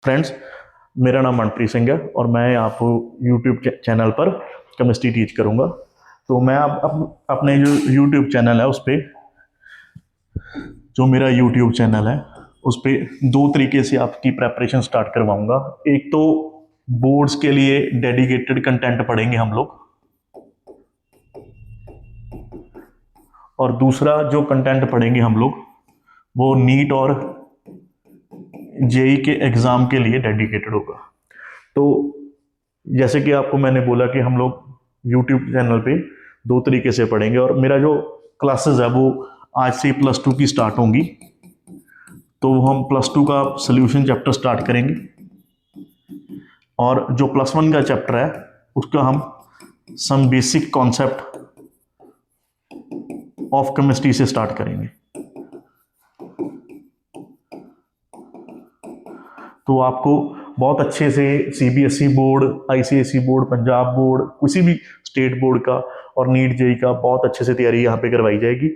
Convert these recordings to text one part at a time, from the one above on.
Friends, मेरा नाम मनप्रीत सिंह है और मैं आपको यूट्यूब चैनल पर केमिस्ट्री टीच करूंगा। तो मैं अपने जो यूट्यूब चैनल है उस पर जो मेरा यूट्यूब चैनल है उस पर दो तरीके से आपकी प्रेपरेशन स्टार्ट करवाऊंगा। एक तो बोर्ड्स के लिए डेडिकेटेड कंटेंट पढ़ेंगे हम लोग, और दूसरा जो कंटेंट पढ़ेंगे हम लोग वो नीट और जेई के एग्ज़ाम के लिए डेडिकेटेड होगा। तो जैसे कि आपको मैंने बोला कि हम लोग यूट्यूब चैनल पे दो तरीके से पढ़ेंगे, और मेरा जो क्लासेस है वो आज से +2 की स्टार्ट होंगी। तो हम +2 का सोल्यूशन चैप्टर स्टार्ट करेंगे, और जो +1 का चैप्टर है उसका हम some basic concept of chemistry से स्टार्ट करेंगे। तो आपको बहुत अच्छे से CBSE board, ICSE board, Punjab board, किसी भी स्टेट बोर्ड का और नीट जेई का बहुत अच्छे से तैयारी यहाँ पे करवाई जाएगी।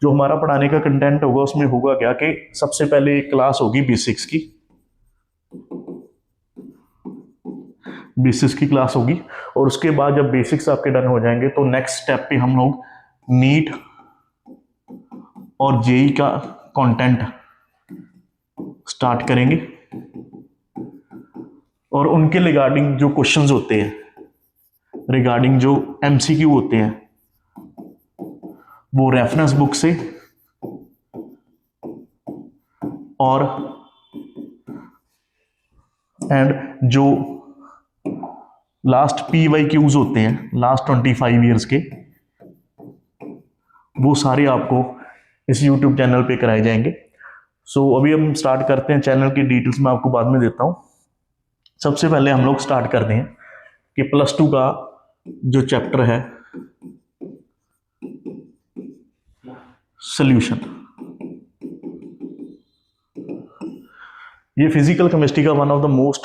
जो हमारा पढ़ाने का कंटेंट होगा उसमें होगा क्या कि सबसे पहले एक क्लास होगी बेसिक्स की, क्लास होगी, और उसके बाद जब बेसिक्स आपके डन हो जाएंगे तो नेक्स्ट स्टेप पे हम लोग नीट और जेई का कंटेंट स्टार्ट करेंगे, और उनके रिगार्डिंग जो क्वेश्चंस होते हैं, रिगार्डिंग जो एमसीक्यू होते हैं, वो रेफरेंस बुक से और जो लास्ट PYQs होते हैं लास्ट 25 ईयर्स के, वो सारे आपको इस YouTube चैनल पे कराए जाएंगे। सो अभी हम स्टार्ट करते हैं। चैनल की डिटेल्स मैं आपको बाद में देता हूँ। सबसे पहले हम लोग स्टार्ट करते हैं कि +2 का जो चैप्टर है सॉल्यूशन, ये फिजिकल केमिस्ट्री का वन ऑफ द मोस्ट,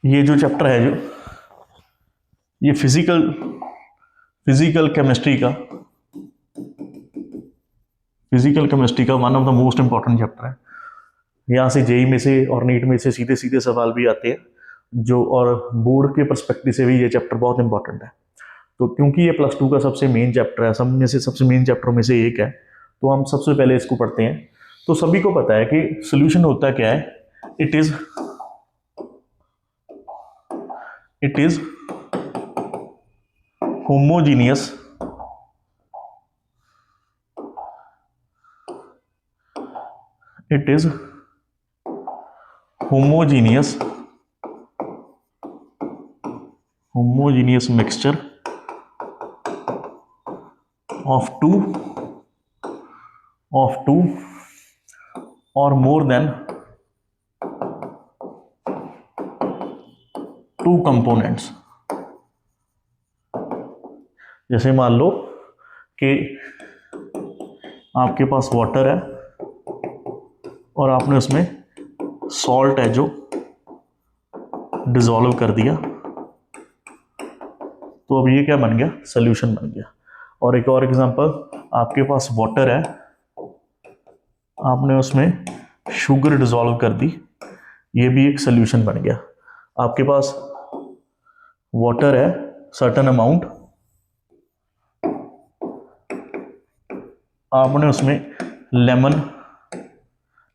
ये जो चैप्टर है जो ये फिजिकल केमिस्ट्री का one of the most important chapter है। यहाँ से जेई में से और नीट में से सीधे सीधे सवाल भी आते हैं, जो और बोर्ड के पर्सपेक्टिव से भी ये चैप्टर बहुत इंपॉर्टेंट है। तो क्योंकि ये +2 का सबसे मेन चैप्टर है, सब में से सबसे मेन चैप्टर में से एक है, तो हम सबसे पहले इसको पढ़ते हैं। तो सभी को पता है कि सोल्यूशन होता क्या है। It is homogeneous mixture of two or more than two components। जैसे मान लो कि आपके पास वाटर है और आपने उसमें सॉल्ट है जो डिसॉल्व कर दिया, तो अब ये क्या बन गया, सॉल्यूशन बन गया। और एक और एग्जांपल, आपके पास वाटर है, आपने उसमें शुगर डिसॉल्व कर दी, ये भी एक सॉल्यूशन बन गया। आपके पास वाटर है सर्टेन अमाउंट, आपने उसमें लेमन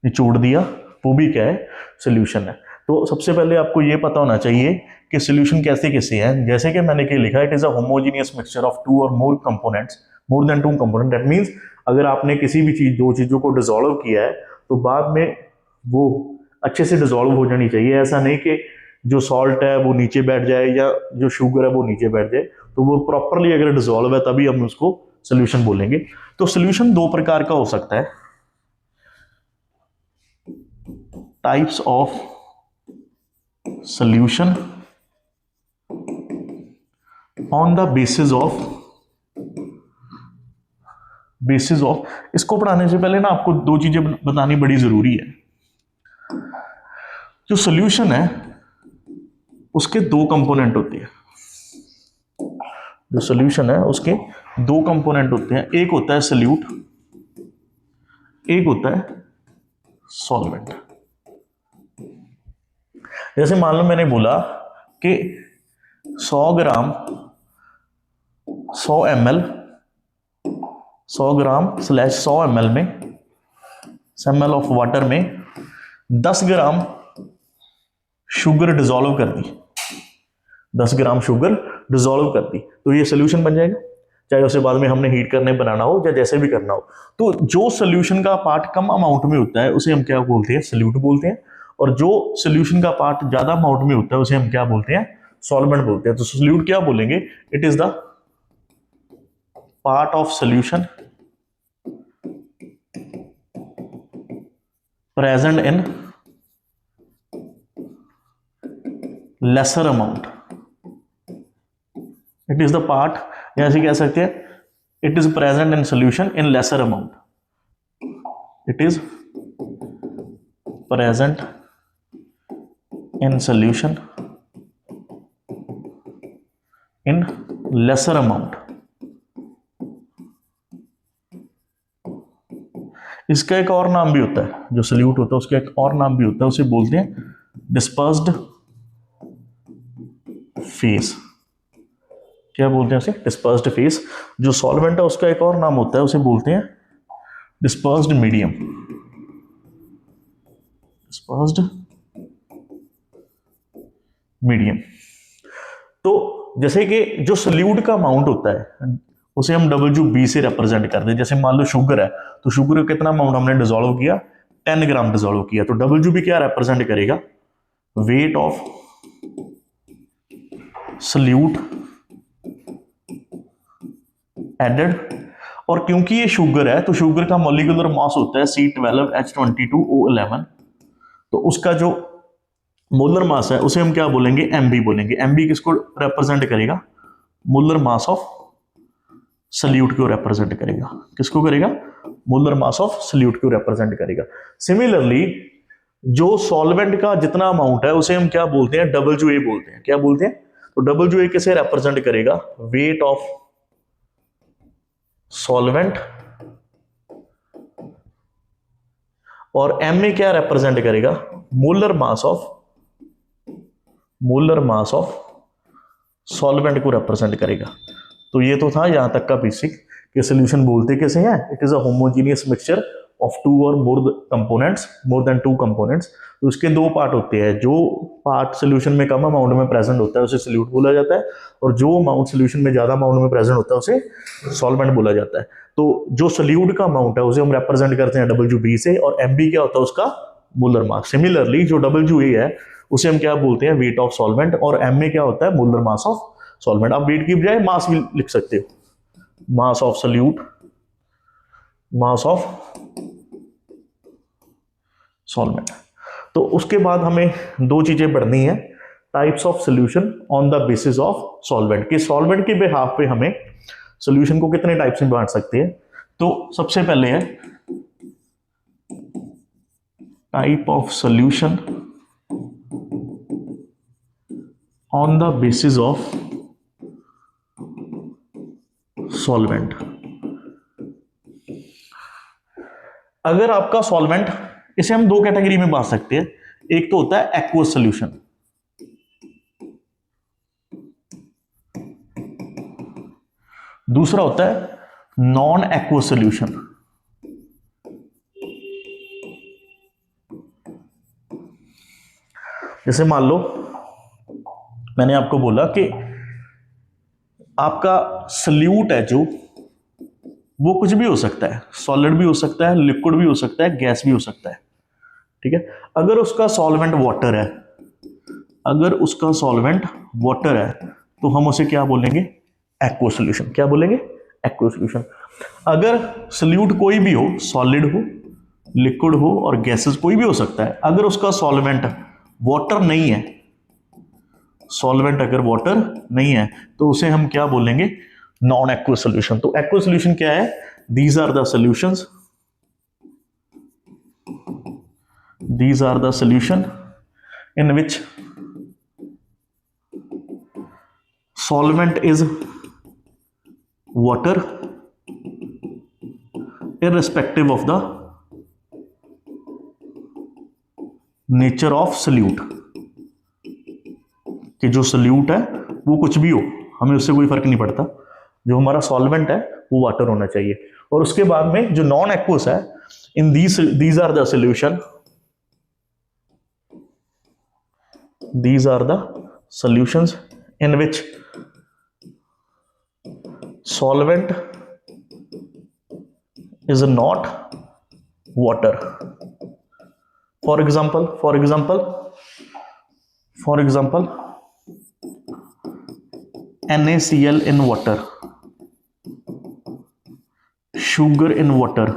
निचोड़ दिया, वो भी क्या है, सॉल्यूशन है। तो सबसे पहले आपको ये पता होना चाहिए कि सॉल्यूशन कैसे कैसे है। जैसे कि मैंने क्या लिखा, it is a homogeneous mixture of 2 or more components, more than 2 component. That means अगर आपने किसी भी चीज, दो चीजों को डिसॉल्व किया है तो बाद में वो अच्छे से डिसॉल्व हो जानी चाहिए। ऐसा नहीं कि जो सॉल्ट है वो नीचे बैठ जाए या जो शुगर है वो नीचे बैठ जाए। तो वो प्रॉपरली अगर डिसॉल्व है तभी हम उसको सॉल्यूशन बोलेंगे। तो सॉल्यूशन दो प्रकार का हो सकता है, types of solution on the basis of इसको पढ़ाने से पहले ना आपको दो चीजें बतानी बड़ी जरूरी है। जो सॉल्यूशन है उसके दो कंपोनेंट होते हैं। जो सॉल्यूशन है उसके दो कंपोनेंट होते हैं, एक होता है सॉल्यूट, एक होता है सॉल्वेंट। जैसे मान लो मैंने बोला कि 100 ग्राम 100 ml 100 ग्राम / 100 ml में ml ऑफ वाटर में 10 ग्राम शुगर डिजोल्व कर दी, 10 ग्राम शुगर डिजोल्व कर दी, तो ये सोल्यूशन बन जाएगा, चाहे उसे बाद में हमने हीट करने बनाना हो या जैसे भी करना हो। तो जो सोल्यूशन का पार्ट कम अमाउंट में होता है उसे हम क्या बोलते हैं, सल्यूट बोलते हैं, और जो सोल्यूशन का पार्ट ज्यादा अमाउंट में होता है उसे हम क्या बोलते हैं, सॉल्वेंट बोलते हैं। तो सल्यूट क्या बोलेंगे, it is the part of solution present in lesser amount, it is the part, या ऐसे कह सकते हैं it is present in solution in lesser amount, it is present in solution in lesser amount. इसका एक और नाम भी होता है, जो सल्यूट होता है उसका एक और नाम भी होता है, उसे बोलते हैं डिस्पर्स्ड फेस। क्या बोलते हैं उसे, डिस्पर्स्ड फेस। जो सॉल्वेंट है उसका एक और नाम होता है, उसे बोलते हैं डिस्पर्स्ड मीडियम, डिस्पर्स्ड मीडियम। तो जैसे कि जो सल्यूट का अमाउंट होता है उसे हम WB से रिप्रेजेंट करते हैं। जैसे मान लो शुगर है, तो शुगर का कितना अमाउंट हमने डिजोल्व किया, 10 ग्राम डिजोल्व किया, तो WB क्या रिप्रेजेंट करेगा, वेट ऑफ सल्यूट एडेड। और क्योंकि ये शुगर है तो शुगर का मॉलिक्यूलर मास होता है C12H22O11, तो उसका जो मोलर मास है उसे हम क्या बोलेंगे, MB बोलेंगे। MB किसको रिप्रेजेंट करेगा, मोलर मास ऑफ सल्यूट को रिप्रेजेंट करेगा, किसको करेगा, मोलर मास ऑफ सल्यूट को रिप्रेजेंट करेगा। सिमिलरली जो सॉल्वेंट का जितना अमाउंट है उसे हम क्या बोलते हैं, WA बोलते हैं। क्या बोलते हैं, तो WA किसे रिप्रेजेंट करेगा, वेट ऑफ सॉल्वेंट, और MA क्या रिप्रेजेंट करेगा, मोलर मास ऑफ सॉल्वेंट को रिप्रेजेंट करेगा। तो ये तो था यहां तक का बेसिक कि सॉल्यूशन बोलते कैसे हैं, it is a homogeneous mixture of 2 or more than 2 components. तो उसके 2 पार्ट होते हैं, जो पार्ट सोल्यूशन में कम अमाउंट में प्रेजेंट होता है उसे सल्यूट बोला जाता है, और जो अमाउंट सोल्यूशन में ज्यादा अमाउंट में प्रेजेंट होता है उसे सॉल्वेंट बोला जाता है। तो जो सल्यूट का अमाउंट है उसे हम रिप्रेजेंट करते हैं WB से, और MB क्या होता है उसका मोलर मास। सिमिलरली जो WA है उसे हम क्या बोलते हैं, वेट ऑफ सॉल्वेंट, और MA क्या होता है, मोलर मास ऑफ सॉल्वेंट। आप वेट की बजाय मास भी लिख सकते हो, मास of salute, mass of solvent. तो उसके बाद हमें 2 चीजें पढ़नी है, types of solution on the basis of solvent, कि सॉल्वेंट के बिहाफ पे हमें सॉल्यूशन को कितने टाइप्स में बांट सकते हैं। तो सबसे पहले है type of solution on the basis of solvent. अगर आपका सॉल्वेंट, इसे हम 2 कैटेगरी में बांट सकते हैं, एक तो होता है एक्वस सॉल्यूशन, दूसरा होता है नॉन एक्वस सॉल्यूशन। जैसे मान लो मैंने आपको बोला कि आपका सल्यूट है जो, वो कुछ भी हो सकता है, सॉलिड भी हो सकता है, लिक्विड भी हो सकता है, गैस भी हो सकता है, ठीक है। अगर उसका सॉल्वेंट वाटर है, अगर उसका सॉल्वेंट वाटर है तो हम उसे क्या बोलेंगे, एक्वस सॉल्यूशन। क्या बोलेंगे, एक्वस सॉल्यूशन। अगर सल्यूट कोई भी हो, सॉलिड हो, लिक्विड हो और गैसेस कोई भी हो सकता है, अगर उसका सॉल्वेंट वाटर नहीं है, सॉल्वेंट अगर वाटर नहीं है तो उसे हम क्या बोलेंगे, नॉन एक्वस सॉल्यूशन। तो एक्वस सॉल्यूशन क्या है, these are the solutions, these are the solution in which solvent is water irrespective of the nature of solute, कि जो सल्यूट है वो कुछ भी हो, हमें उससे कोई फर्क नहीं पड़ता, जो हमारा सॉल्वेंट है वो वाटर होना चाहिए। और उसके बाद में जो नॉन एक्वस है, इन these are the solution, these are the solutions in which solvent is not water. For example, NaCl in water, sugar in water.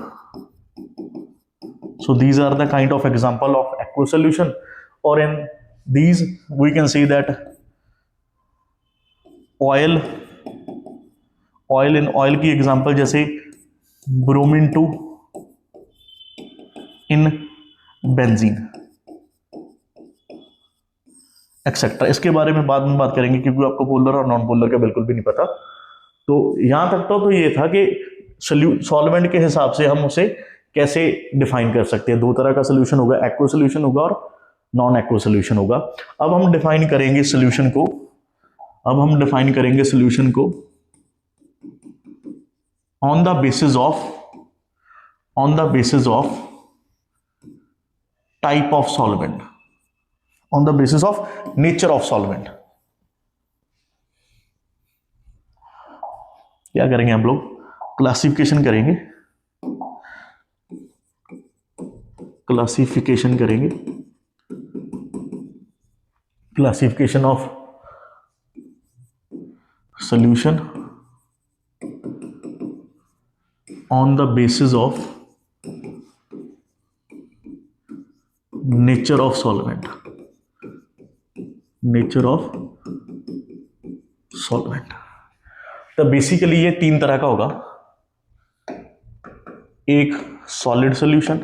So these are the kind of example of aqueous solution. Or in these we can see that oil की example जैसे bromine 2 in benzene etcetera. इसके बारे में बाद में बात करेंगे क्योंकि आपको पोलर और नॉन पोलर का बिल्कुल भी नहीं पता। तो यहां तक तो ये था कि सॉल्वेंट के हिसाब से हम उसे कैसे डिफाइन कर सकते हैं। दो तरह का सोल्यूशन होगा, एक्वस सोल्यूशन होगा और नॉन एक्वस सोल्यूशन होगा। अब हम डिफाइन करेंगे सोल्यूशन को, on the basis of type of solvent, on the basis of nature of solvent. क्या करेंगे हम लोग, क्लासिफिकेशन करेंगे, classification of solution on the basis of nature of solvent, तो बेसिकली ये तीन तरह का होगा, एक सॉलिड सॉल्यूशन,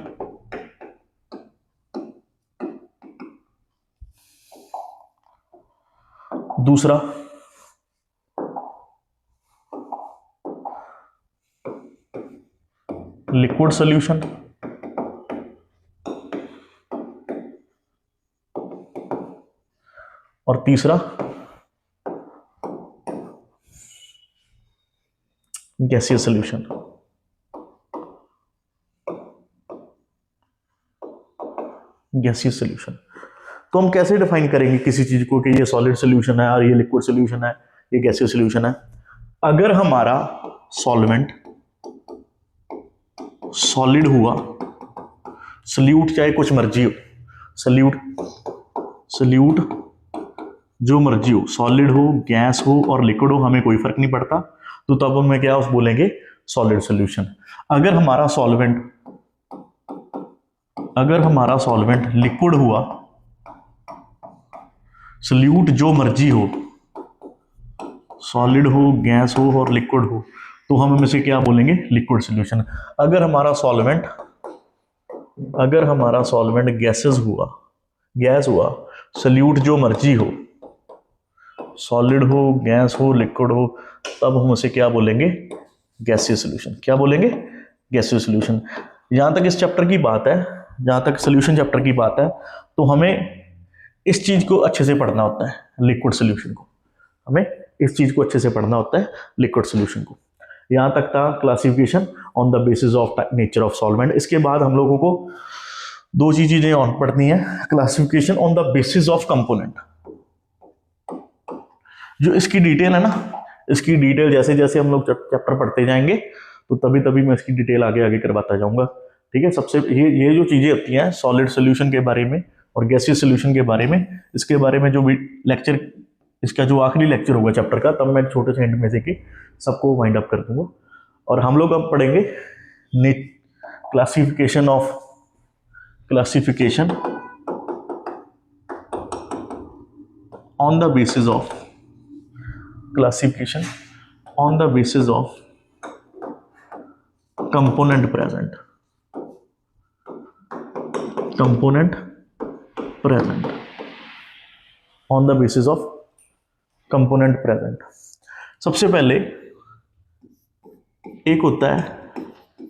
दूसरा लिक्विड सॉल्यूशन, और तीसरा गैसियस सॉल्यूशन। तो हम कैसे डिफाइन करेंगे किसी चीज को कि ये सॉलिड सॉल्यूशन है और ये लिक्विड सॉल्यूशन है, ये गैसियस सॉल्यूशन है। अगर हमारा सॉल्वेंट सॉलिड हुआ, सल्यूट चाहे कुछ मर्जी हो, सल्यूट जो मर्जी हो, सॉलिड हो, गैस हो और लिक्विड हो, हमें कोई फर्क नहीं पड़ता, तो तब हमें क्या बोलेंगे, सॉलिड सॉल्यूशन। अगर हमारा सॉल्वेंट लिक्विड हुआ, सल्यूट जो मर्जी हो, सॉलिड हो, गैस हो और लिक्विड हो, तो हम इनमें से क्या बोलेंगे, लिक्विड सॉल्यूशन। अगर हमारा सॉल्वेंट गैस हुआ, सल्यूट जो मर्जी हो, सॉलिड हो, गैस हो, लिक्विड हो, तब हम उसे क्या बोलेंगे, गैसियस सॉल्यूशन। क्या बोलेंगे, गैसियस सॉल्यूशन। जहां तक इस चैप्टर की बात है, जहां तक सॉल्यूशन चैप्टर की बात है, तो हमें इस चीज को अच्छे से पढ़ना होता है, लिक्विड सॉल्यूशन को। हमें इस चीज को अच्छे से पढ़ना होता है, लिक्विड सॉल्यूशन को। यहां तक था classification on the basis of nature of solvent. इसके बाद हम लोगों को दो चीजें और पढ़नी है, classification on the basis of component. जो इसकी डिटेल है ना, इसकी डिटेल जैसे जैसे हम लोग चैप्टर पढ़ते जाएंगे तो तभी मैं इसकी डिटेल आगे करवाता जाऊंगा। ठीक है, सबसे ये जो चीजें होती हैं सॉलिड सॉल्यूशन के बारे में और गैसियस सॉल्यूशन के बारे में, इसके बारे में जो लेक्चर, इसका जो आखिरी लेक्चर होगा चैप्टर का, तब मैं छोटे से एंड में से कि सबको वाइंड अप कर दूंगा। और हम लोग अब पढ़ेंगे classification on the basis of component present on the basis of component present. सबसे पहले एक होता है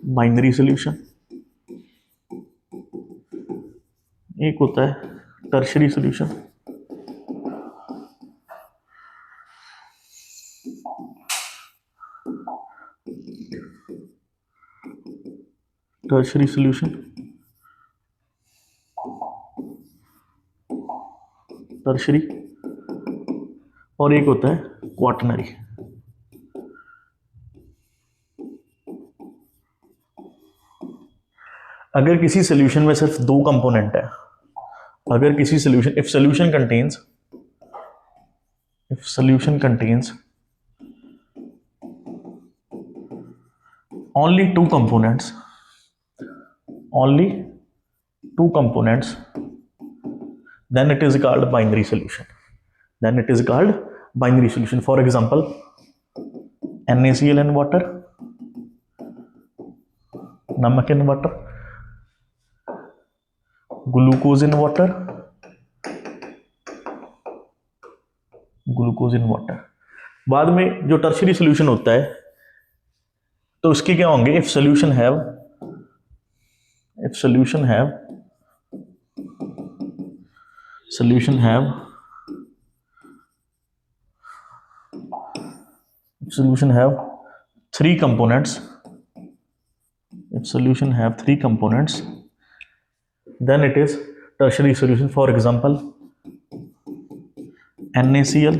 बाइनरी सॉल्यूशन, एक होता है tertiary solution, tertiary solution, tertiary, और एक होता है क्वाटनरी। अगर किसी सॉल्यूशन में सिर्फ दो कंपोनेंट है, अगर किसी solution, if solution contains only two components, then it is called binary solution. For example, NaCl and water, namak in water, glucose in water, बाद में जो टर्शरी सॉल्यूशन होता है तो उसके क्या होंगे, if solution have three components, then it is tertiary solution. For example, NaCl,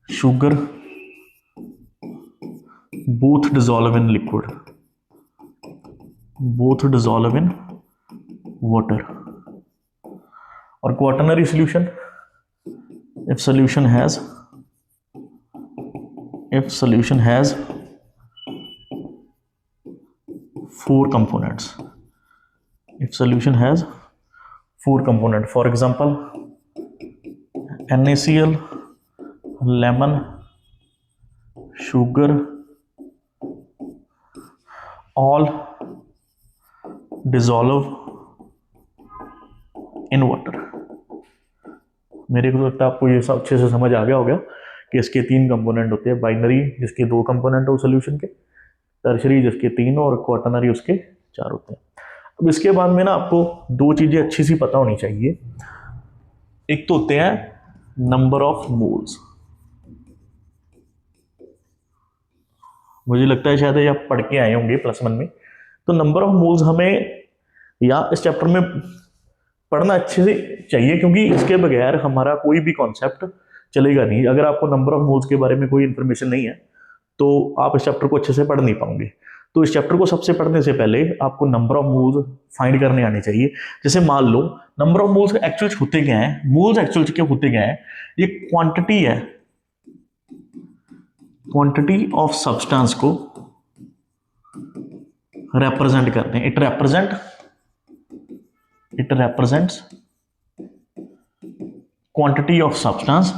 sugar, both dissolve in liquid, water. और quaternary solution, if solution has four components, for example, NaCl, lemon, sugar, all dissolve in water. मेरे को लगता है आपको ये सब अच्छे से समझ आ गया होगा कि इसके तीन कंपोनेंट होते हैं, बाइनरी जिसके दो कंपोनेंट हो सॉल्यूशन के, टर्शरी जिसके तीन और क्वाटरनरी उसके चार होते हैं। अब इसके बाद में ना आपको दो चीजें अच्छी सी पता होनी चाहिए। एक तो होते हैं नंबर ऑफ मोल्स, मुझे लगता है शायद ये आप पढ़ के आए होंगे +1 में। तो नंबर ऑफ मोल्स हमें या इस चैप्टर में पढ़ना अच्छे से चाहिए, क्योंकि इसके बगैर हमारा कोई भी कॉन्सेप्ट चलेगा नहीं। अगर आपको नंबर ऑफ मोल्स के बारे में कोई इन्फॉर्मेशन नहीं है तो आप इस चैप्टर को अच्छे से पढ़ नहीं पाओगे। तो इस चैप्टर को सबसे पढ़ने से पहले आपको नंबर ऑफ मोल्स फाइंड करने आने चाहिए। जैसे मान लो नंबर ऑफ मोल्स एक्चुअल होते क्या है, मोल्स एक्चुअल क्या होते क्या है, ये क्वांटिटी है, क्वांटिटी ऑफ सब्सटेंस को रिप्रेजेंट करते हैं। It represents quantity of substance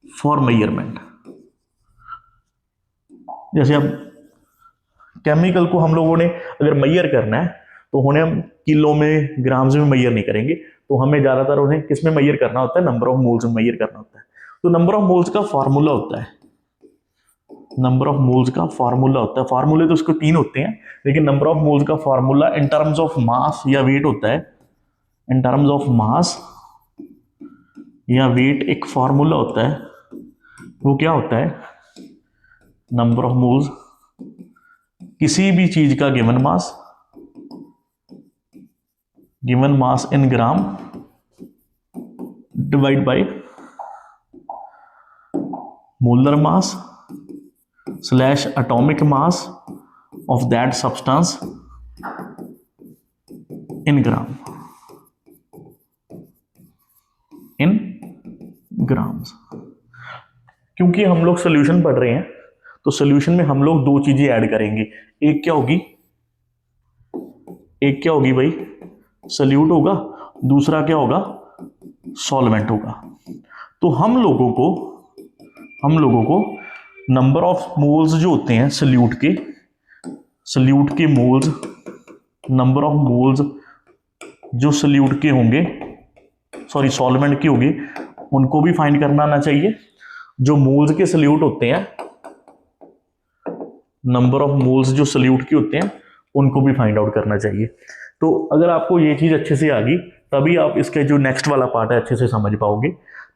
for measurement। जैसे अब केमिकल को हम लोगों ने अगर मैयर करना है तो उन्हें हम किलो में, ग्राम्स में मैयर नहीं करेंगे, तो हमें ज्यादातर उन्हें किस में मैयर करना होता है, नंबर ऑफ मोल्स में मैयर करना होता है। तो नंबर ऑफ मोल्स का फार्मूला होता है, फार्मूले तो उसको 3 होते हैं, लेकिन नंबर ऑफ मोल्स का formula in terms of mass या वेट होता है। इन टर्म्स ऑफ मास या वेट एक फार्मूला होता है, वो क्या होता है, नंबर ऑफ मोल्स किसी भी चीज का given mass in gram divide by molar mass / atomic mass of that substance in grams। क्योंकि हम लोग सॉल्यूशन पढ़ रहे हैं तो सॉल्यूशन में हम लोग दो चीजें ऐड करेंगे। एक क्या होगी भाई, सॉल्यूट होगा, दूसरा क्या होगा, सॉल्वेंट होगा। तो हम लोगों को नंबर ऑफ मोल्स जो होते हैं सॉल्यूट के मोल्स, नंबर ऑफ मोल्स जो सॉल्यूट के होंगे, सॉल्वेंट के होंगे, उनको भी फाइंड करना आना चाहिए। जो मोल्स के सॉल्यूट होते हैं, नंबर ऑफ मोल्स जो सॉल्यूट के होते हैं उनको भी फाइंड आउट करना चाहिए। तो अगर आपको ये चीज़ अच्छे से आ गई तभी आप इसके जो नेक्स्ट वाला पार्ट है अच्छे से समझ पाओगे।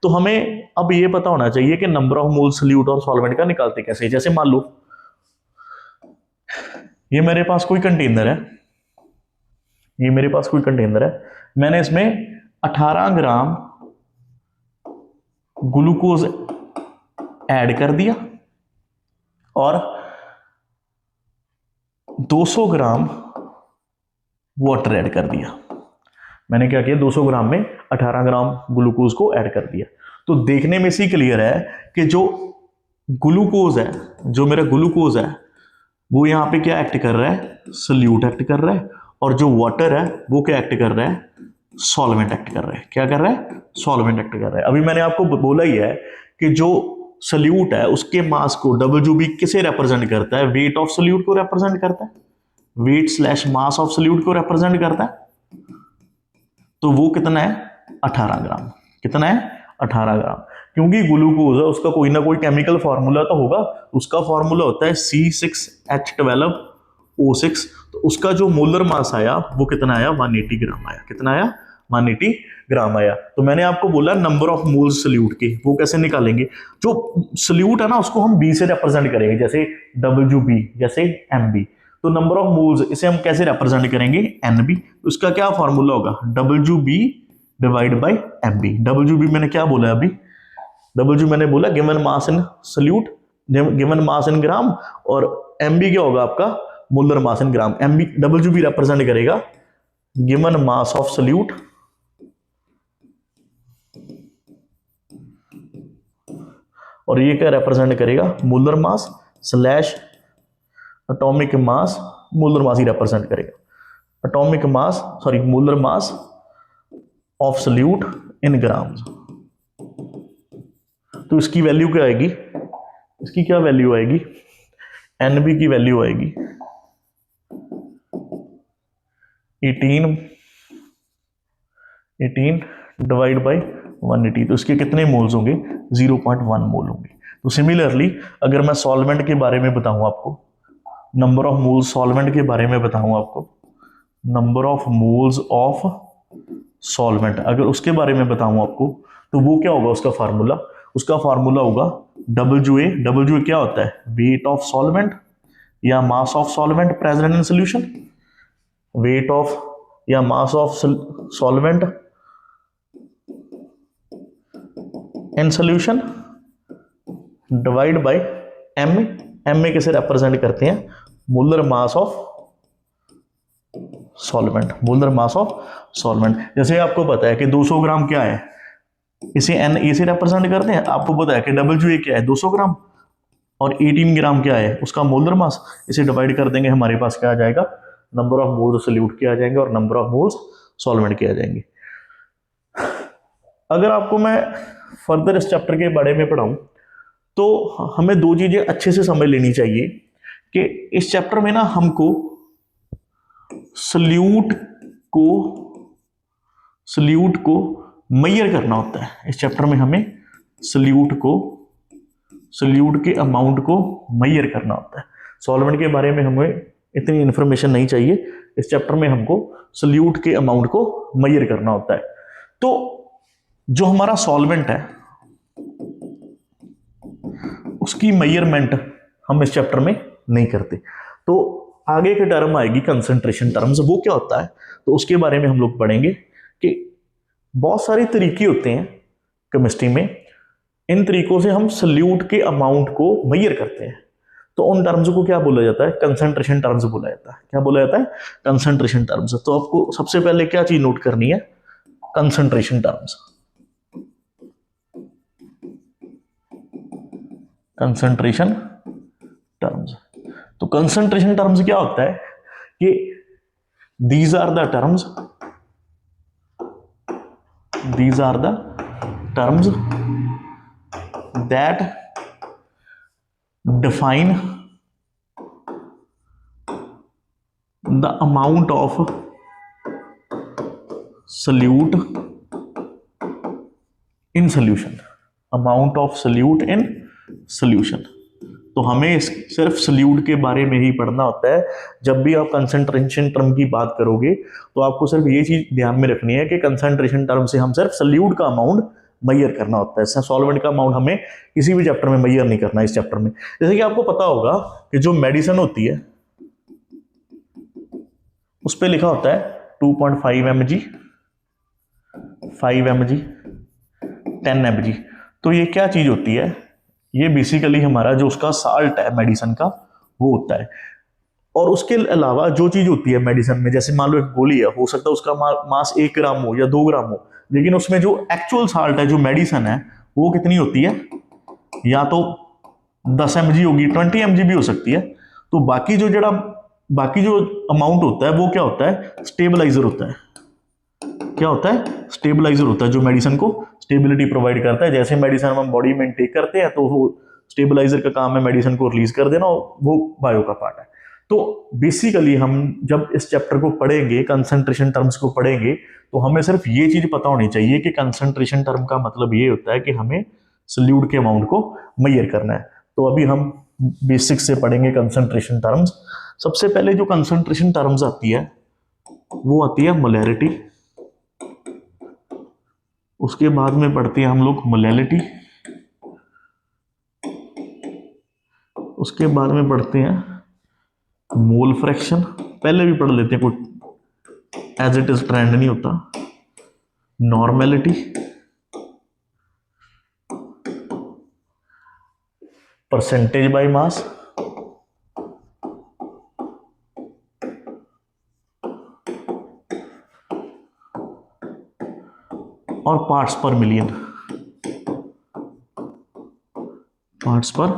तो हमें अब ये पता होना चाहिए कि नंबर ऑफ मोल सॉल्यूट और सॉल्वेंट का निकालते कैसे। जैसे मान लो ये मेरे पास कोई कंटेनर है, ये मेरे पास कोई कंटेनर है, मैंने इसमें 18 ग्राम ग्लूकोज ऐड कर दिया और 200 ग्राम वाटर ऐड कर दिया। मैंने क्या किया, 200 ग्राम में 18 ग्राम ग्लूकोज को ऐड कर दिया। तो देखने में से क्लियर है कि जो ग्लूकोज है, जो मेरा ग्लूकोज है वो यहाँ पे क्या एक्ट कर रहा है, सल्यूट एक्ट कर रहा है, और जो वाटर है वो क्या एक्ट कर रहा है, सॉल्वेंट एक्ट कर रहा है। क्या कर रहा है, सॉल्वेंट एक्ट कर रहा है। अभी मैंने आपको बोला ही है कि जो सल्यूट है उसके मास को WB किसे रिप्रेजेंट करता है, वेट ऑफ सल्यूट को रिप्रेजेंट करता है, weight slash mass of solute को रिप्रेजेंट करता है। तो वो कितना है, 18 ग्राम। कितना है, 18 ग्राम। क्योंकि ग्लूकोज है उसका कोई ना कोई केमिकल फार्मूला तो होगा, उसका फार्मूला होता है C6H12O6। तो उसका जो मोलर मास आया वो कितना आया, 180 ग्राम आया। कितना आया, 180 ग्राम आया। तो मैंने आपको बोला नंबर ऑफ मोल्स सल्यूट के वो कैसे निकालेंगे। जो सल्यूट है ना उसको हम B से रिप्रेजेंट करेंगे, जैसे WB, जैसे MB। तो नंबर ऑफ मोल्स इसे हम कैसे रिप्रेजेंट करेंगे, NB। उसका क्या फार्मूला होगा, WB divide by MB। WB मैंने क्या बोला अभी, WB मैंने बोला given mass in solute, given mass in gram, और MB क्या होगा आपका, molar mass in gram. WB represent करेगा गिवन मास ऑफ सल्यूट और ये क्या रिप्रेजेंट करेगा, molar mass slash atomic mass. Molar mass ही रिप्रेजेंट करेगा, atomic mass sorry molar mass of solute in grams. तो इसकी वैल्यू क्या आएगी, इसकी क्या वैल्यू आएगी, NB की वैल्यू आएगी 18 डिवाइड बाई 180। तो इसके कितने मोल्स होंगे, 0.1 मोल होंगे। तो सिमिलरली अगर मैं सॉल्वेंट के बारे में बताऊं आपको, नंबर ऑफ मोल्स सॉल्वेंट के बारे में बताऊं आपको, number of moles of solvent अगर उसके बारे में बताऊं आपको, तो वो क्या होगा, उसका फार्मूला, उसका फार्मूला होगा WA। WA क्या होता है, वेट ऑफ सॉल्वेंट या mass of solvent present in solution, weight of या mass of solvent in solution divide by M। M किसे रिप्रेजेंट करते हैं, molar mass of solvent, molar mass of solvent. जैसे आपको पता है कि 200 ग्राम क्या है, इसे NA से रिप्रेजेंट करते हैं। आपको पता है कि WA क्या है, 200 ग्राम, और 18 ग्राम क्या है उसका मोलर मास। इसे डिवाइड कर देंगे, हमारे पास क्या आ जाएगा, नंबर ऑफ मोल्स सॉल्यूट के आ जाएंगे और नंबर ऑफ मोल्स सॉल्वेंट के आ जाएंगे। अगर आपको मैं फर्दर इस चैप्टर के बारे में पढ़ाऊं तो हमें दो चीजें अच्छे से समझ लेनी चाहिए कि इस चैप्टर में ना हमको सल्यूट को मेजर करना होता है। इस चैप्टर में हमें सल्यूट के अमाउंट को मेजर करना होता है। सॉल्वेंट के बारे में हमें इतनी इंफॉर्मेशन नहीं चाहिए, इस चैप्टर में हमको सल्यूट के अमाउंट को मेजर करना होता है। तो जो हमारा सॉल्वेंट है उसकी मेजरमेंट हम इस चैप्टर में नहीं करते। तो आगे के टर्म आएगी कंसंट्रेशन टर्म्स, वो क्या होता है तो उसके बारे में हम लोग पढ़ेंगे कि बहुत सारे तरीके होते हैं केमिस्ट्री में, इन तरीकों से हम सल्यूट के अमाउंट को मेजर करते हैं। तो उन टर्म्स को क्या बोला जाता है, कंसंट्रेशन टर्म्स बोला जाता है। क्या बोला जाता है, कंसंट्रेशन टर्म्स। तो आपको सबसे पहले क्या चीज नोट करनी है, कंसंट्रेशन टर्म्स। कंसंट्रेशन टर्म्स, तो कंसंट्रेशन टर्म्स क्या होता है कि these are the terms that define the amount of solute in solution, amount of solute in solution। तो हमें सिर्फ सल्यूट के बारे में ही पढ़ना होता है। जब भी आप कंसंट्रेशन टर्म की बात करोगे तो आपको सिर्फ ये चीज ध्यान में रखनी है कि कंसंट्रेशन टर्म से हम सिर्फ सल्यूट का अमाउंट मैयर करना होता है, सॉल्वेंट का अमाउंट हमें किसी भी चैप्टर में मैयर नहीं करना। इस चैप्टर में जैसे कि आपको पता होगा कि जो मेडिसिन होती है उस पर लिखा होता है 2.5 mg, 5 mg, 10 mg। तो ये क्या चीज होती है? ये बेसिकली हमारा जो उसका साल्ट है मेडिसिन का वो होता है। और उसके अलावा जो चीज होती है मेडिसिन में, जैसे मान लो एक गोली है, हो सकता है उसका मास 1 ग्राम हो या 2 ग्राम हो, लेकिन उसमें जो एक्चुअल साल्ट है, जो मेडिसिन है, वो कितनी होती है? या तो 10 mg होगी, 20 mg भी हो सकती है। तो बाकी जो अमाउंट होता है वो क्या होता है? स्टेबलाइजर होता है। क्या होता है? स्टेबलाइजर होता है, जो मेडिसिन को स्टेबिलिटी प्रोवाइड करता है। जैसे मेडिसिन हम बॉडी में टेक करते हैं तो वो स्टेबलाइजर का काम है मेडिसिन को रिलीज कर देना, वो बायो का पार्ट है। तो बेसिकली हम जब इस चैप्टर को पढ़ेंगे, कंसंट्रेशन टर्म्स को पढ़ेंगे, तो हमें सिर्फ ये चीज पता होनी चाहिए कि कंसंट्रेशन टर्म का मतलब ये होता है कि हमें सल्यूट के अमाउंट को मैयर करना है। तो अभी हम बेसिक से पढ़ेंगे कंसंट्रेशन टर्म्स। सबसे पहले जो कंसंट्रेशन टर्म्स आती है वो आती है मोलैरिटी। उसके बाद में पढ़ते हैं हम लोग मोलैलिटी। उसके बाद में पढ़ते हैं मोल फ्रैक्शन। पहले भी पढ़ लेते हैं, कुछ एज इट इज ट्रेंड नहीं होता। नॉर्मेलिटी, परसेंटेज बाय मास, और पार्ट्स पर मिलियन। पार्ट्स पर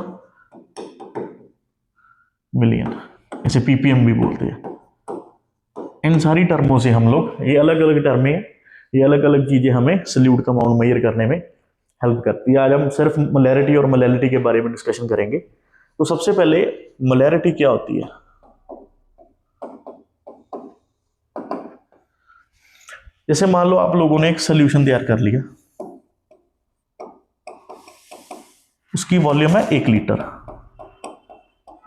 मिलियन, इसे पीपीएम भी बोलते हैं। इन सारी टर्मों से हम लोग, ये अलग अलग टर्में, ये अलग अलग चीजें हमें सल्यूट का अमाउंट मेजर करने में हेल्प करती है। आज हम सिर्फ मोलैरिटी और मोलैलिटी के बारे में डिस्कशन करेंगे। तो सबसे पहले मोलैरिटी क्या होती है? जैसे मान लो आप लोगों ने एक सोल्यूशन तैयार कर लिया, उसकी वॉल्यूम है 1 लीटर,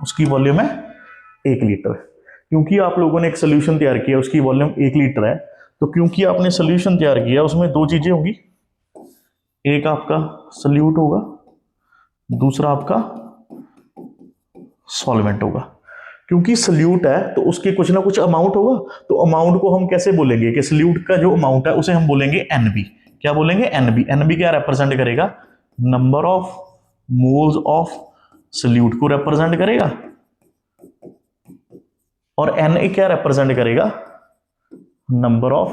उसकी वॉल्यूम है 1 लीटर। क्योंकि आप लोगों ने एक सोल्यूशन तैयार किया, उसकी वॉल्यूम 1 लीटर है, तो क्योंकि आपने सोल्यूशन तैयार किया उसमें दो चीजें होंगी, एक आपका सल्यूट होगा, दूसरा आपका सॉल्वेंट होगा। क्योंकि सल्यूट है तो उसके कुछ ना कुछ अमाउंट होगा, तो अमाउंट को हम कैसे बोलेंगे कि सल्यूट का जो अमाउंट है उसे हम बोलेंगे एनबी। क्या बोलेंगे? एनबी। एनबी क्या रिप्रेजेंट करेगा? Number of moles of solute को रिप्रेजेंट करेगा। और एनए क्या रिप्रेजेंट करेगा? Number of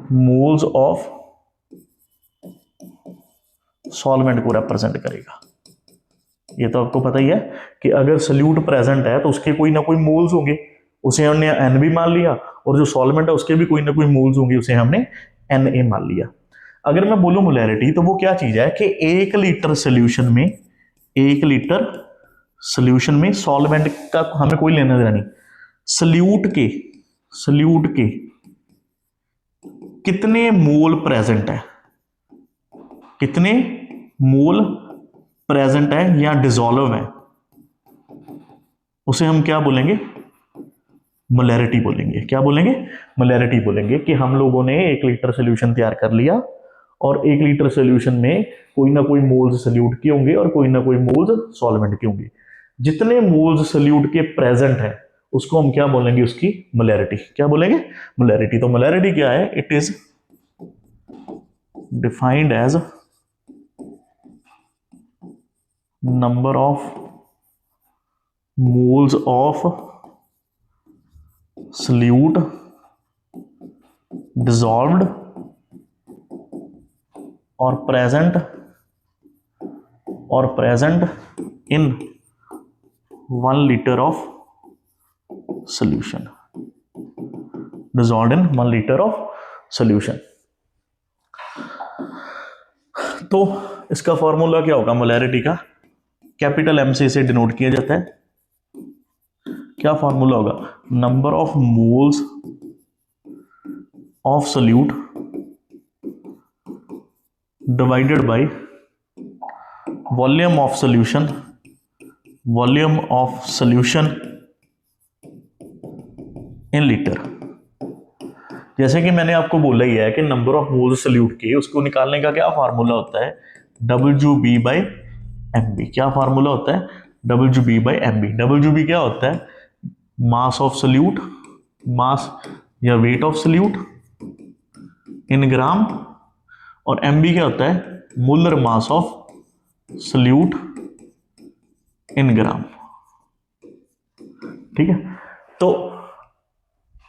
moles of solvent को रिप्रेजेंट करेगा। ये तो आपको पता ही है कि अगर सल्यूट प्रेजेंट है तो उसके कोई ना कोई मोल्स होंगे, उसे हमने एन भी मान लिया, और जो सॉल्वेंट है उसके भी कोई ना कोई मोल्स होंगे, उसे हमने एन ए मान लिया। अगर मैं बोलूं मोलैरिटी, तो वो क्या चीज है कि 1 लीटर सोल्यूशन में, 1 लीटर सोल्यूशन में सॉल्वेंट का हमें कोई लेना देना नहीं। सल्यूट के कितने मोल प्रेजेंट है, कितने मोल प्रेजेंट है या डिसॉल्व है, उसे हम क्या बोलेंगे? मोलैरिटी बोलेंगे। क्या बोलेंगे? मोलैरिटी बोलेंगे। कि हम लोगों ने 1 लीटर सोल्यूशन तैयार कर लिया और 1 लीटर सोल्यूशन में कोई ना कोई मोल्स सल्यूट के होंगे और कोई ना कोई मोल्स सॉल्वेंट के होंगे। जितने मोल्स सल्यूट के प्रेजेंट है उसको हम क्या बोलेंगे? उसकी मोलैरिटी। क्या बोलेंगे? मोलैरिटी। तो मोलैरिटी क्या है? It is defined as number of moles of solute dissolved और present in 1 litre of solution, dissolved in 1 litre of solution. तो इसका फॉर्मूला क्या होगा मोलैरिटी का? कैपिटल एम से इसे डिनोट किया जाता है। क्या फॉर्मूला होगा? Number of moles of solute divided by volume of solution, volume of solution in litre. जैसे कि मैंने आपको बोला ही है कि नंबर ऑफ मोल्स सॉल्यूट के, उसको निकालने का क्या फार्मूला होता है, WB बाई MB। क्या फार्मूला होता है, WB बाई MB। WB क्या होता है, मास ऑफ सॉल्यूट, मास या weight of solute in gram, और MB क्या होता है, molar mass of solute in gram. ठीक है, तो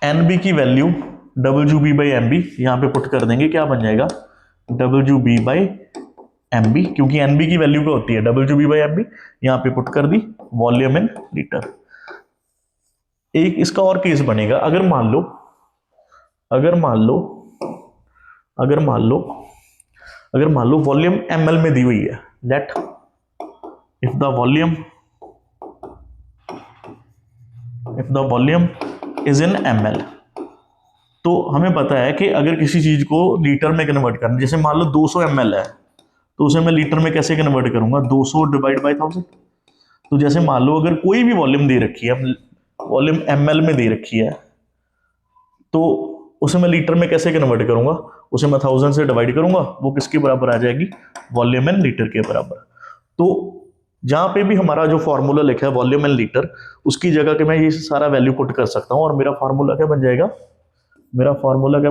NB की वैल्यू WB बाई MB यहां पे पुट कर देंगे, क्या बन जाएगा, WB बाई MB, क्योंकि NB की वैल्यू क्या होती है, WB बाई MB, यहां पे पुट कर दी वॉल्यूम इन लीटर। एक इसका और केस बनेगा, अगर मान लो वॉल्यूम ml में दी हुई है, let if the volume is in ml, तो हमें पता है कि अगर किसी चीज को लीटर में कन्वर्ट करना, जैसे मान लो 200 ml है, तो उसे मैं लीटर में कैसे कन्वर्ट करूंगा, 200 डिवाइड बाई 1000। तो जैसे मान लो अगर कोई भी वॉल्यूम दे रखी है, वॉल्यूम ml में दे रखी है, तो उसे मैं लीटर में कैसे कन्वर्ट करूंगा, उसे मैं 1000 से डिवाइड करूंगा, वो किसके बराबर आ जाएगी, वॉल्यूम इन लीटर के बराबर। तो जहां पे भी हमारा जो फॉर्मूला लिखा है वॉल्यूम इन लीटर, उसकी जगह के मैं ये सारा वैल्यू पुट कर सकता हूं, और मेरा फॉर्मूला क्या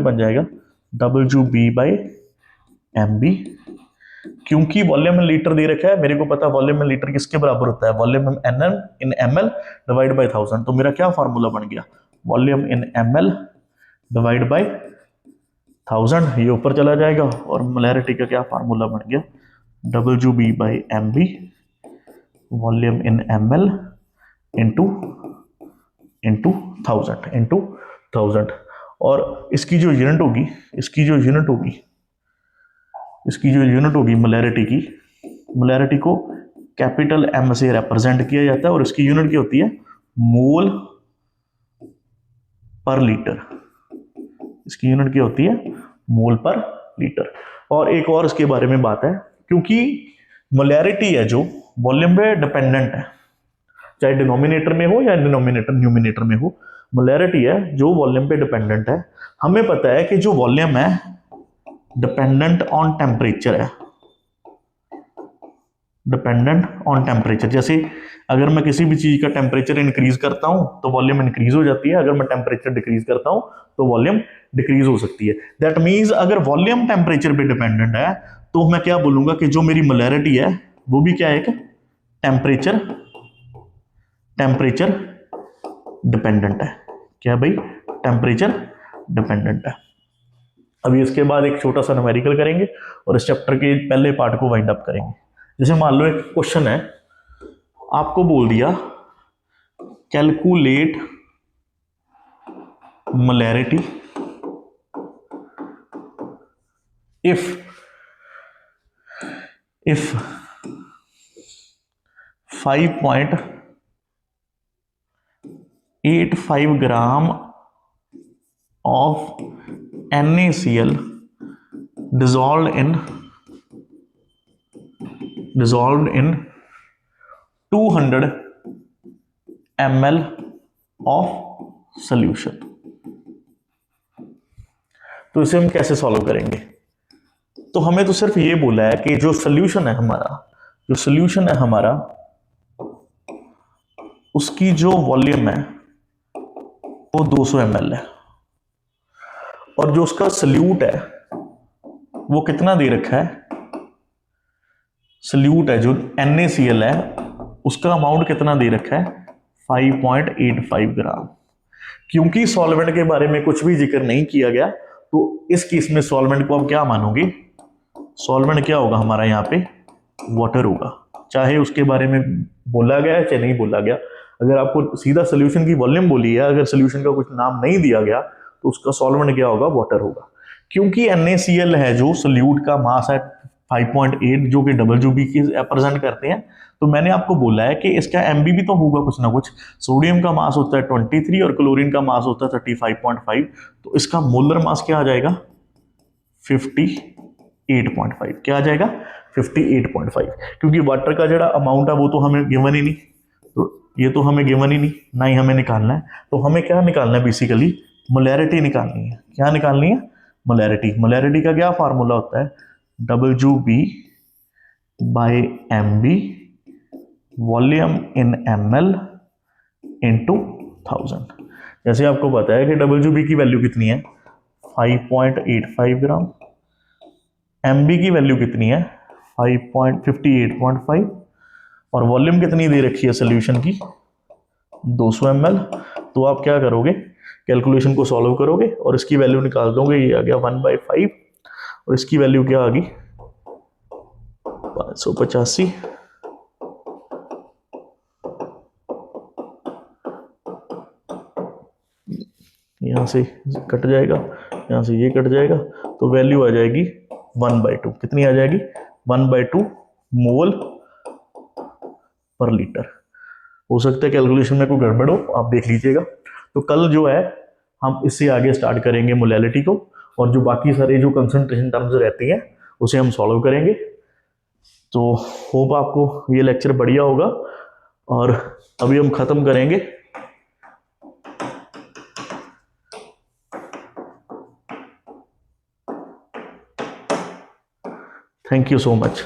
बन जाएगा, WB बाई MB। क्योंकि वॉल्यूम इन लीटर दे रखा है, मेरे को पता वॉल्यूम इन लीटर किसके बराबर होता है, volume in ml divide by 1000। तो मेरा क्या फार्मूला बन गया, volume in ml divide by 1000, ये ऊपर चला जाएगा, और मोलैरिटी का क्या फार्मूला बन गया, WB by MB volume in ml into 1000। और इसकी जो यूनिट होगी मोलैरिटी को कैपिटल M से रिप्रेजेंट किया जाता है, और इसकी यूनिट क्या होती है, मोल पर लीटर। इसकी यूनिट क्या होती है, मोल पर लीटर। और एक और इसके बारे में बात है, क्योंकि मोलैरिटी है जो वॉल्यूम पे डिपेंडेंट है, चाहे डिनोमिनेटर में हो या न्यूमिनेटर में हो, मोलैरिटी है जो वॉल्यूम पे डिपेंडेंट है। हमें पता है कि जो वॉल्यूम है डिपेंडेंट ऑन टेम्परेचर है, जैसे अगर मैं किसी भी चीज का टेम्परेचर इंक्रीज करता हूं तो वॉल्यूम इंक्रीज हो जाती है, अगर मैं टेम्परेचर डिक्रीज करता हूं तो वॉल्यूम डिक्रीज हो सकती है। दैट मीन्स अगर वॉल्यूम टेम्परेचर पे डिपेंडेंट है, तो मैं क्या बोलूंगा कि जो मेरी मोलैरिटी है वो भी क्या है, एक टेम्परेचर डिपेंडेंट है। क्या भाई, टेम्परेचर डिपेंडेंट है। अभी इसके बाद एक छोटा सा न्यूमेरिकल करेंगे और इस चैप्टर के पहले पार्ट को वाइंड अप करेंगे। जैसे मान लो एक क्वेश्चन है, आपको बोल दिया calculate molarity if 5.85 gram of NaCl dissolved in 200 ml of solution। तो इसे हम कैसे सॉल्व करेंगे, तो हमें तो सिर्फ ये बोला है कि जो सोल्यूशन है हमारा उसकी जो वॉल्यूम है वो 200 ml है, और जो उसका सल्यूट है वो कितना दे रखा है, सल्यूट है जो NaCl है उसका अमाउंट कितना दे रखा है, 5.85 ग्राम। क्योंकि सॉल्वेंट के बारे में कुछ भी जिक्र नहीं किया गया, तो इस केस में सॉल्वेंट को आप क्या मानोगे, सॉल्वेंट क्या होगा हमारा यहाँ पे, वाटर होगा, चाहे उसके बारे में बोला गया चाहे नहीं बोला गया। अगर आपको सीधा सोल्यूशन की वॉल्यूम बोली है, अगर सोल्यूशन का कुछ नाम नहीं दिया गया, तो उसका सॉल्वेंट क्या होगा, वाटर होगा। क्योंकि NaCl है जो सोल्यूट का मास है 5.8 जो कि WB की रिप्रेजेंट करते हैं, तो मैंने आपको बोला है कि इसका MB भी तो होगा कुछ ना कुछ। सोडियम का मास होता है 23 और क्लोरीन का मास होता है 35.5, तो इसका मोलर मास क्या आ जाएगा, 50 58.5 क्या आ जाएगा 58.5, क्योंकि वाटर का जो अमाउंट है वो तो हमें गिवन ही नहीं, तो ये तो हमें गिवन ही नहीं, ना ही हमें निकालना है। तो हमें क्या निकालना है, बेसिकली मोलैरिटी निकालनी है। क्या निकालनी है, मोलैरिटी। मोलैरिटी का क्या फार्मूला होता है, WB by MB volume in ml into 1000। जैसे आपको पता है कि WB की वैल्यू कितनी है 5.85 ग्राम, MB की वैल्यू कितनी है 58.5, और वॉल्यूम कितनी दे रखी है सोल्यूशन की 200 ml। तो आप क्या करोगे, कैलकुलेशन को सॉल्व करोगे और इसकी वैल्यू निकाल दोगे, ये आ गया 1/5 और इसकी वैल्यू क्या आ गई 585। यहाँ से कट जाएगा, यहाँ से ये कट जाएगा, तो वैल्यू आ जाएगी 1/2। कितनी आ जाएगी 1/2 मोल पर लीटर। हो सकता है कैलकुलेशन में कोई गड़बड़ हो, आप देख लीजिएगा। तो कल जो है हम इससे आगे स्टार्ट करेंगे मोलैलिटी को, और जो बाकी सारे जो कंसंट्रेशन टर्म्स रहती हैं उसे हम सॉल्व करेंगे। तो होप आपको ये लेक्चर बढ़िया होगा, और अभी हम खत्म करेंगे। Thank you so much.